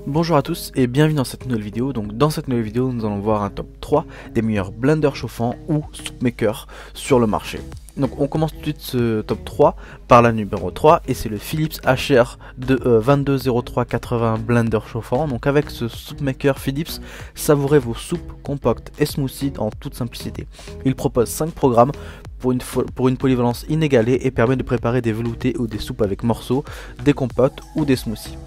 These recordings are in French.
Bonjour à tous et bienvenue dans cette nouvelle vidéo. Donc dans cette nouvelle vidéo nous allons voir un top 3 des meilleurs blenders chauffants ou soup makers sur le marché. Donc on commence tout de suite ce top 3 par la numéro 3 et c'est le Philips HR de 220380 blender chauffant. Donc avec ce soup maker Philips, savourez vos soupes, compacts et smoothies en toute simplicité. Il propose 5 programmes pour une polyvalence inégalée et permet de préparer des veloutés ou des soupes avec morceaux, des compotes ou des smoothies.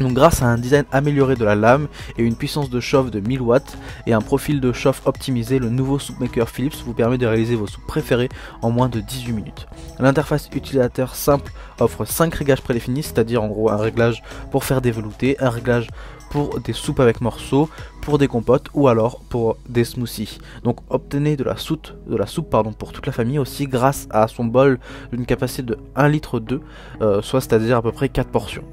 Donc grâce à un design amélioré de la lame et une puissance de chauffe de 1000 watts et un profil de chauffe optimisé, le nouveau soup maker Philips vous permet de réaliser vos soupes préférées en moins de 18 minutes. L'interface utilisateur simple offre 5 réglages prédéfinis, c'est-à-dire en gros un réglage pour faire des veloutés, un réglage pour des soupes avec morceaux, pour des compotes ou alors pour des smoothies. Donc obtenez de la soupe pour toute la famille aussi grâce à son bol d'une capacité de 1,2 litre, soit c'est-à-dire à peu près 4 portions.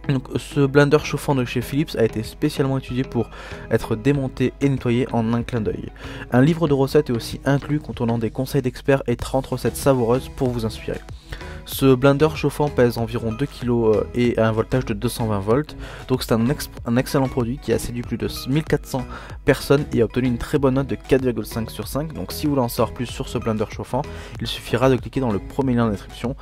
Donc ce blender chauffant de chez Philips a été spécialement étudié pour être démonté et nettoyé en un clin d'œil. Un livre de recettes est aussi inclus contenant des conseils d'experts et 30 recettes savoureuses pour vous inspirer. Ce blender chauffant pèse environ 2 kg et a un voltage de 220 volts, donc c'est un excellent produit qui a séduit plus de 1400 personnes et a obtenu une très bonne note de 4,5 sur 5. Donc si vous voulez en savoir plus sur ce blender chauffant, il suffira de cliquer dans le premier lien en description.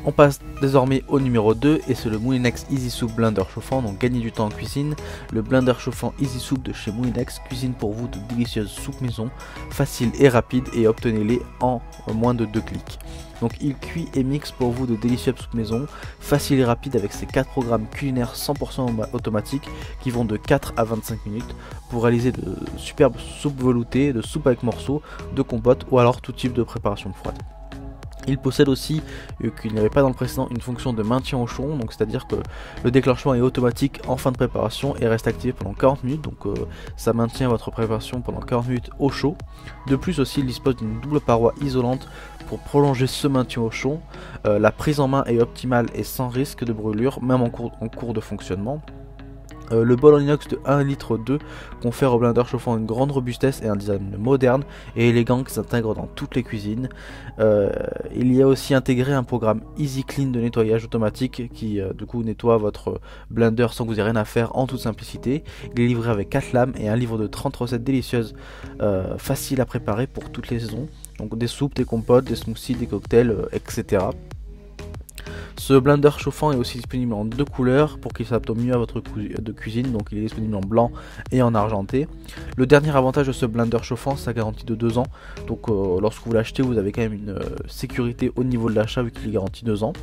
On passe désormais au numéro 2 et c'est le Moulinex Easy Soup Blender chauffant, donc gagnez du temps en cuisine. Le blender chauffant Easy Soup de chez Moulinex cuisine pour vous de délicieuses soupes maison, faciles et rapides et obtenez-les en moins de 2 clics. Donc il cuit et mixe pour vous de délicieuses soupes maison, faciles et rapides avec ses 4 programmes culinaires 100% automatiques qui vont de 4 à 25 minutes pour réaliser de superbes soupes veloutées, de soupes avec morceaux, de compotes ou alors tout type de préparation froide. Il possède aussi, qu'il n'y avait pas dans le précédent, une fonction de maintien au chaud, donc c'est-à-dire que le déclenchement est automatique en fin de préparation et reste activé pendant 40 minutes, donc ça maintient votre préparation pendant 40 minutes au chaud. De plus aussi, il dispose d'une double paroi isolante pour prolonger ce maintien au chaud. La prise en main est optimale et sans risque de brûlure, même en cours de fonctionnement. Le bol en inox de 1,2 litre confère au blender chauffant une grande robustesse et un design moderne et élégant qui s'intègre dans toutes les cuisines. Il y a aussi intégré un programme Easy Clean de nettoyage automatique qui du coup nettoie votre blender sans que vous ayez rien à faire en toute simplicité. Il est livré avec 4 lames et un livre de 30 recettes délicieuses faciles à préparer pour toutes les saisons. Donc des soupes, des compotes, des smoothies, des cocktails, etc. Ce blender chauffant est aussi disponible en 2 couleurs pour qu'il s'adapte au mieux à votre cuisine, donc il est disponible en blanc et en argenté. Le dernier avantage de ce blender chauffant, c'est sa garantie de 2 ans, donc lorsque vous l'achetez vous avez quand même une sécurité au niveau de l'achat vu qu'il est garanti 2 ans.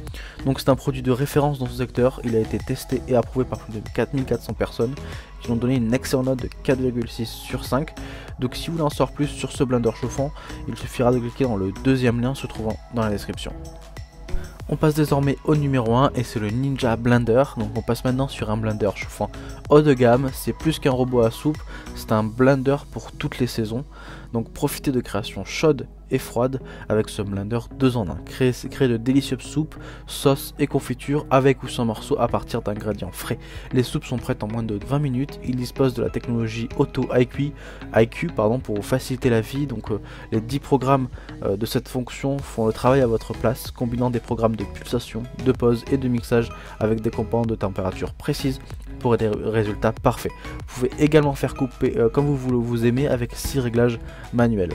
Donc c'est un produit de référence dans ce secteur, il a été testé et approuvé par plus de 4400 personnes qui ont donné une excellente note de 4,6 sur 5. Donc si vous voulez en savoir plus sur ce blender chauffant, il suffira de cliquer dans le deuxième lien se trouvant dans la description. On passe désormais au numéro 1 et c'est le Ninja Blender. Donc on passe maintenant sur un blender chauffant haut de gamme. C'est plus qu'un robot à soupe, c'est un blender pour toutes les saisons. Donc profitez de créations chaudes et froides avec ce blender 2 en 1. Créez de délicieuses soupes, sauces et confitures avec ou sans morceaux à partir d'ingrédients frais. Les soupes sont prêtes en moins de 20 minutes. Il dispose de la technologie Auto IQ pour vous faciliter la vie. Donc les 10 programmes de cette fonction font le travail à votre place, combinant des programmes de pulsation, de pause et de mixage avec des composants de température précises pour des résultats parfaits. Vous pouvez également faire couper comme vous aimez avec 6 réglages manuels.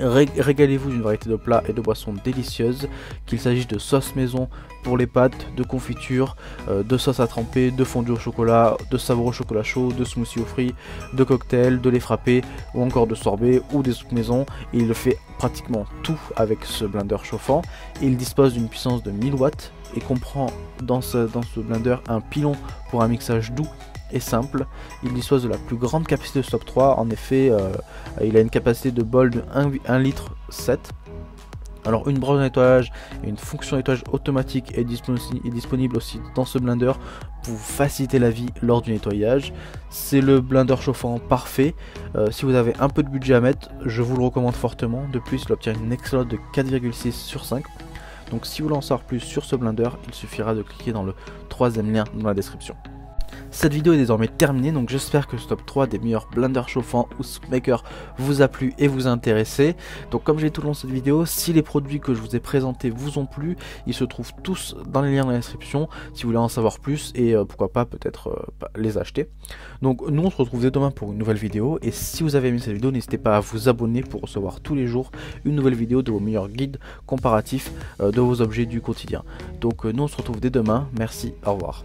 Régalez-vous d'une variété de plats et de boissons délicieuses, qu'il s'agisse de sauce maison pour les pâtes, de confitures, de sauce à tremper, de fondue au chocolat, de savoureux chocolat chaud, de smoothies aux fruits, de cocktails, de lait frappé ou encore de sorbet ou des soupes maison. Il fait pratiquement tout avec ce blender chauffant. Il dispose d'une puissance de 1000 watts et comprend dans ce blender un pilon pour un mixage doux et simple. Il dispose de la plus grande capacité de stop 3, en effet il a une capacité de bol de 1,7 litre. Alors une brosse de nettoyage et une fonction de nettoyage automatique est disponible aussi dans ce blender pour vous faciliter la vie lors du nettoyage. C'est le blender chauffant parfait. Si vous avez un peu de budget à mettre, je vous le recommande fortement. De plus, il obtient une excellente de 4,6 sur 5. Donc si vous voulez en savoir plus sur ce blender, il suffira de cliquer dans le troisième lien dans la description. Cette vidéo est désormais terminée, donc j'espère que ce top 3 des meilleurs blenders chauffants ou soupmakers vous a plu et vous a intéressé. Donc comme j'ai tout le long de cette vidéo, si les produits que je vous ai présentés vous ont plu, ils se trouvent tous dans les liens dans la description si vous voulez en savoir plus et pourquoi pas peut-être les acheter. Donc nous on se retrouve dès demain pour une nouvelle vidéo, et si vous avez aimé cette vidéo, n'hésitez pas à vous abonner pour recevoir tous les jours une nouvelle vidéo de vos meilleurs guides comparatifs de vos objets du quotidien. Donc nous on se retrouve dès demain, merci, au revoir.